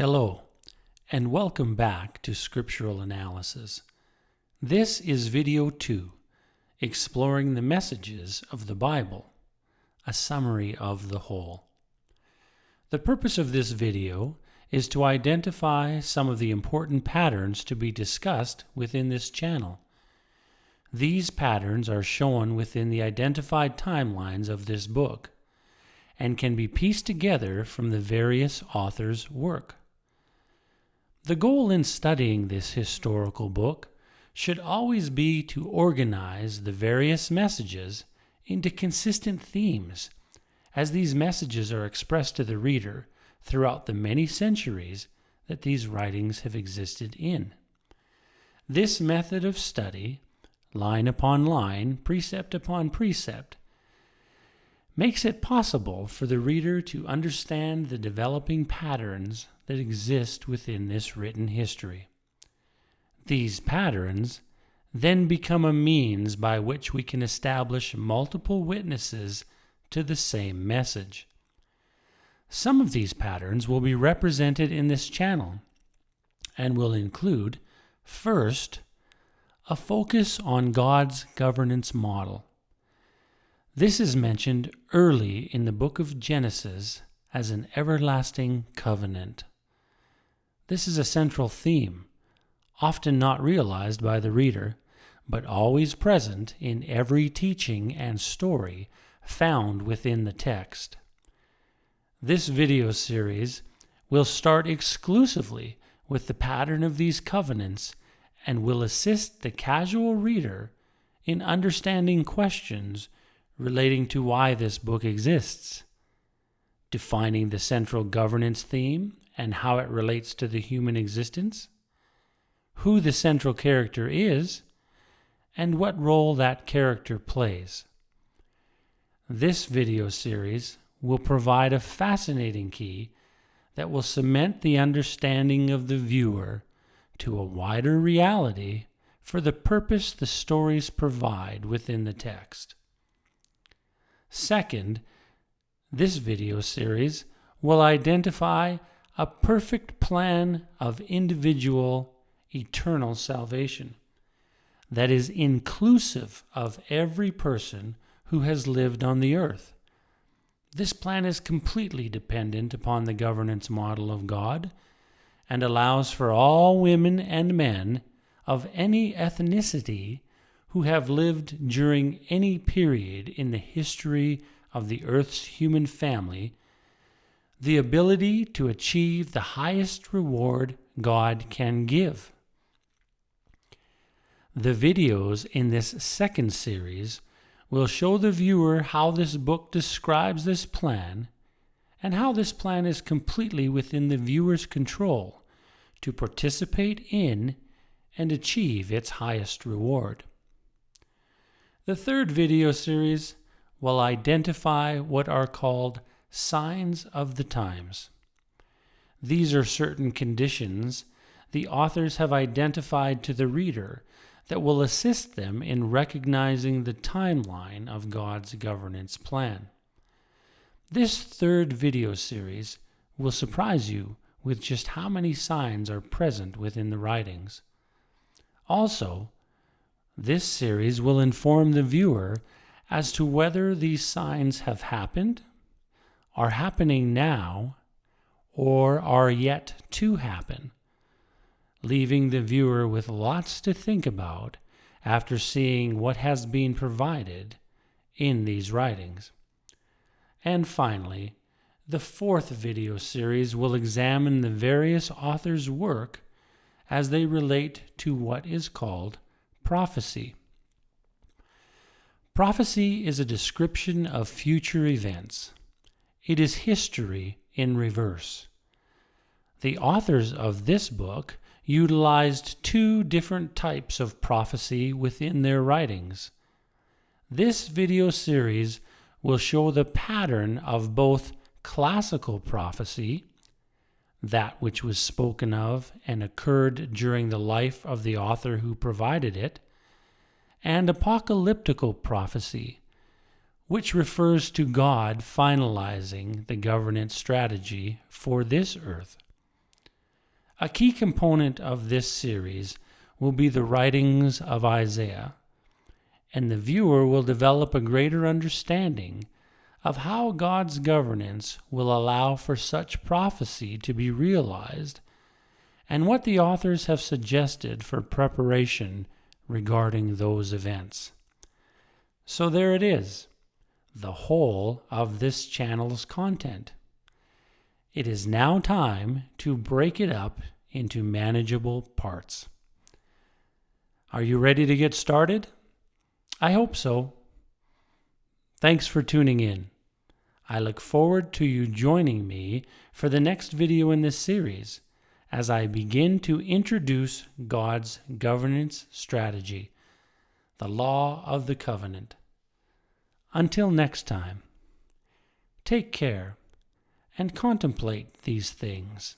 Hello, and welcome back to Scriptural Analysis. This is video 2, Exploring the Messages of the Bible, a summary of the whole. The purpose of this video is to identify some of the important patterns to be discussed within this channel. These patterns are shown within the identified timelines of this book and can be pieced together from the various authors' work. The goal in studying this historical book should always be to organize the various messages into consistent themes, as these messages are expressed to the reader throughout the many centuries that these writings have existed in. This method of study, line upon line, precept upon precept, makes it possible for the reader to understand the developing patterns that exist within this written history. These patterns then become a means by which we can establish multiple witnesses to the same message. Some of these patterns will be represented in this channel and will include, first, a focus on God's governance model. This is mentioned early in the book of Genesis as an everlasting covenant. This is a central theme, often not realized by the reader, but always present in every teaching and story found within the text. This video series will start exclusively with the pattern of these covenants and will assist the casual reader in understanding questions relating to why this book exists, defining the central governance theme and how it relates to the human existence, who the central character is, and what role that character plays. This video series will provide a fascinating key that will cement the understanding of the viewer to a wider reality for the purpose the stories provide within the text. Second, this video series will identify a perfect plan of individual eternal salvation that is inclusive of every person who has lived on the earth. This plan is completely dependent upon the governance model of God and allows for all women and men of any ethnicity who have lived during any period in the history of the earth's human family the ability to achieve the highest reward God can give. The videos in this second series will show the viewer how this book describes this plan and how this plan is completely within the viewer's control to participate in and achieve its highest reward. The third video series will identify what are called signs of the times. These are certain conditions the authors have identified to the reader that will assist them in recognizing the timeline of God's governance plan. This third video series will surprise you with just how many signs are present within the writings. Also, this series will inform the viewer as to whether these signs have happened, are happening now, or are yet to happen, leaving the viewer with lots to think about after seeing what has been provided in these writings. And finally, the fourth video series will examine the various authors' work as they relate to what is called prophecy. Prophecy is a description of future events. It is history in reverse. The authors of this book utilized two different types of prophecy within their writings. This video series will show the pattern of both classical prophecy, that which was spoken of and occurred during the life of the author who provided it, and apocalyptical prophecy, which refers to God finalizing the governance strategy for this earth. A key component of this series will be the writings of Isaiah, and the viewer will develop a greater understanding of how God's governance will allow for such prophecy to be realized, and what the authors have suggested for preparation regarding those events. So there it is, the whole of this channel's content. It is now time to break it up into manageable parts. Are you ready to get started? I hope so. Thanks for tuning in. I look forward to you joining me for the next video in this series as I begin to introduce God's governance strategy, the law of the covenant. Until next time, take care and contemplate these things.